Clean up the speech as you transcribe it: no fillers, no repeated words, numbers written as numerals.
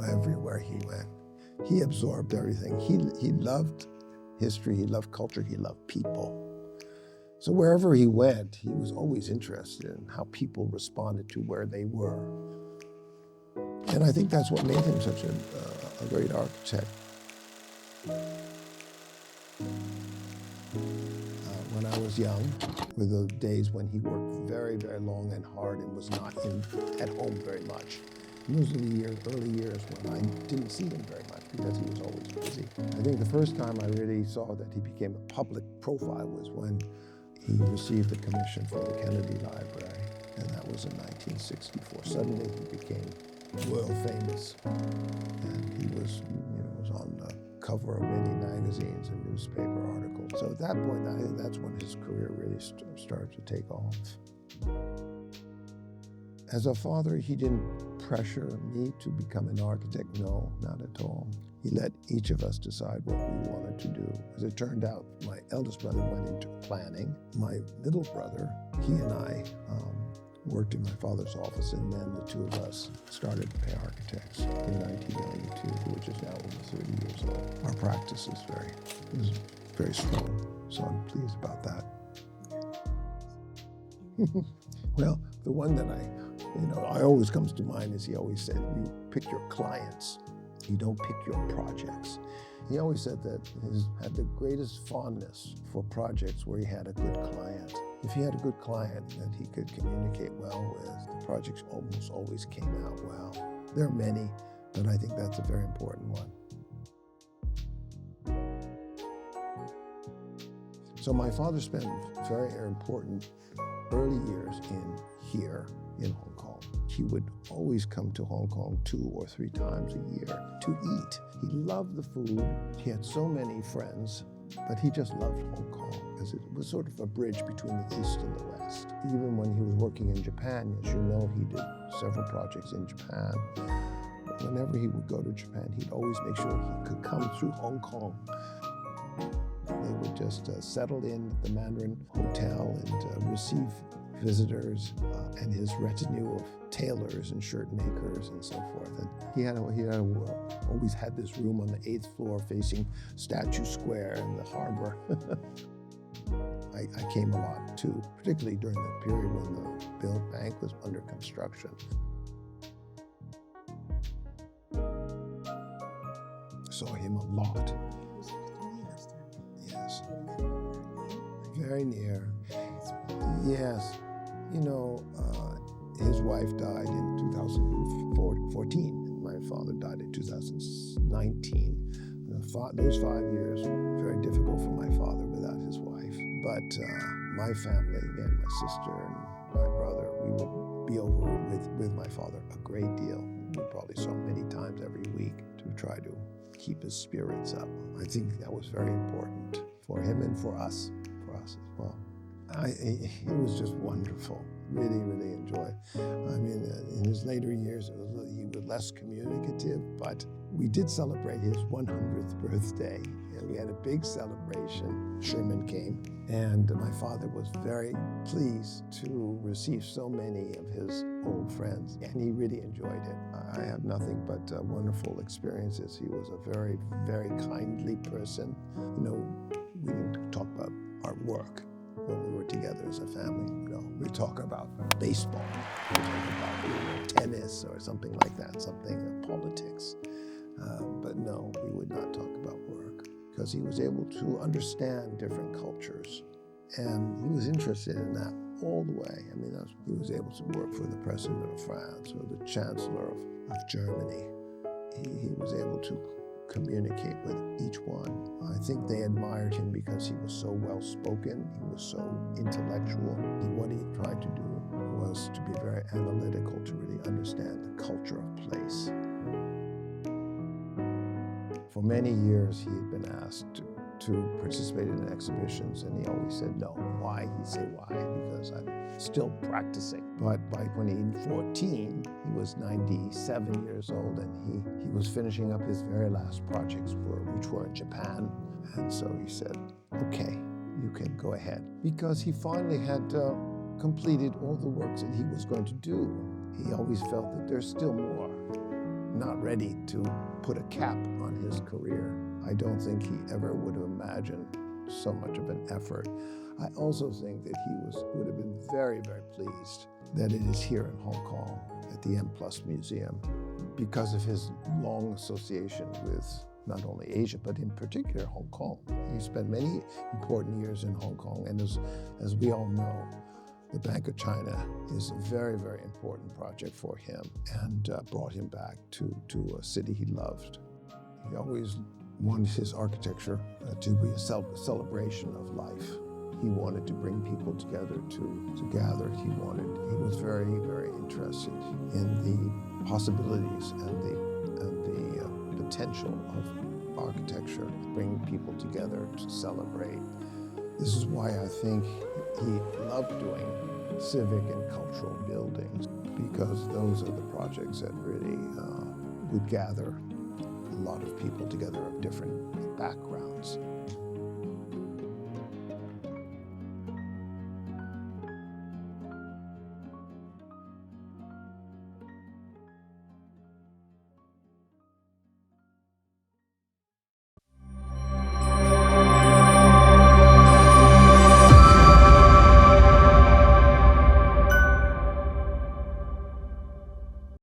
everywhere he went. He absorbed everything. He loved history, he loved culture, he loved people. So wherever he went, he was always interested in how people responded to where they were. And I think that's what made him such a great architect. When I was young, were the days when he worked very, very long and hard and was not at home very much. And those are the early years when I didn't see him very much because he was always busy. I think the first time I really saw that he became a public profile was when he received the commission for the Kennedy Library, and that was in 1964. Suddenly he became world famous, and he was on the cover of many magazines and newspaper articles. So at that point, I think that's when his career really started to take off. As a father, he didn't pressure me to become an architect. No, not at all. He let each of us decide what we wanted to do. As it turned out, my eldest brother went into planning. My middle brother, he and I worked in my father's office, and then the two of us started Pay Architects in 1992, which is now over 30 years old. Our practice is very strong, so I'm pleased about that. Well, the one that I always comes to mind is he always said, you pick your clients, you don't pick your projects. He always said that he had the greatest fondness for projects where he had a good client. If he had a good client that he could communicate well with, the projects almost always came out well. There are many, but I think that's a very important one. So my father spent very important early years here in Hong Kong. He would always come to Hong Kong 2 or 3 times a year to eat. He loved the food. He had so many friends, but he just loved Hong Kong because it was sort of a bridge between the East and the West. Even when he was working in Japan, as you know, he did several projects in Japan. Whenever he would go to Japan, he'd always make sure he could come through Hong Kong. They would just settle in at the Mandarin Hotel and receive visitors and his retinue of tailors and shirt makers and so forth. And he always had this room on the 8th floor facing Statue Square and the harbor. I came a lot too, particularly during the period when the bank was under construction. Saw him a lot. Yes. Very near. Yes. His wife died in 2014. My father died in 2019. Those 5 years were very difficult for my father without his wife. But my family, again, my sister and my brother, we would be over with my father a great deal. We probably saw him many times every week to try to keep his spirits up. I think that was very important for him and for us as well. It was just wonderful. Really, really enjoyed. I mean, in his later years, he was less communicative, but we did celebrate his 100th birthday, and we had a big celebration. Sherman came, and my father was very pleased to receive so many of his old friends, and he really enjoyed it. I have nothing but wonderful experiences. He was a very, very kindly person. We didn't talk about our work when we were together as a family. We talk about baseball, we talk about tennis or something like that, something politics. But no, we would not talk about work because he was able to understand different cultures, and he was interested in that all the way. I mean, he was able to work for the President of France or the Chancellor of Germany. He was able to communicate with each one. I think they admired him because he was so well-spoken, he was so intellectual. What he tried to do was to be very analytical, to really understand the culture of place. For many years, he had been asked to participate in exhibitions, and he always said no. Why? He'd say, why? Because I'm still practicing. But by 2014, he was 97 years old, and he was finishing up his very last projects, which were in Japan. And so he said, okay, you can go ahead. Because he finally had completed all the works that he was going to do. He always felt that there's still more not ready to put a cap on his career. I don't think he ever would have imagined so much of an effort. I also think that he would have been very, very pleased that it is here in Hong Kong at the M+ Museum because of his long association with not only Asia, but in particular Hong Kong. He spent many important years in Hong Kong, and as we all know, the Bank of China is a very, very important project for him and brought him back to a city he loved. He always wanted his architecture to be a celebration of life. He wanted to bring people together to gather. He was very, very interested in the possibilities and the potential of architecture, bringing people together to celebrate. This is why I think he loved doing civic and cultural buildings, because those are the projects that really would gather a lot of people together of different backgrounds.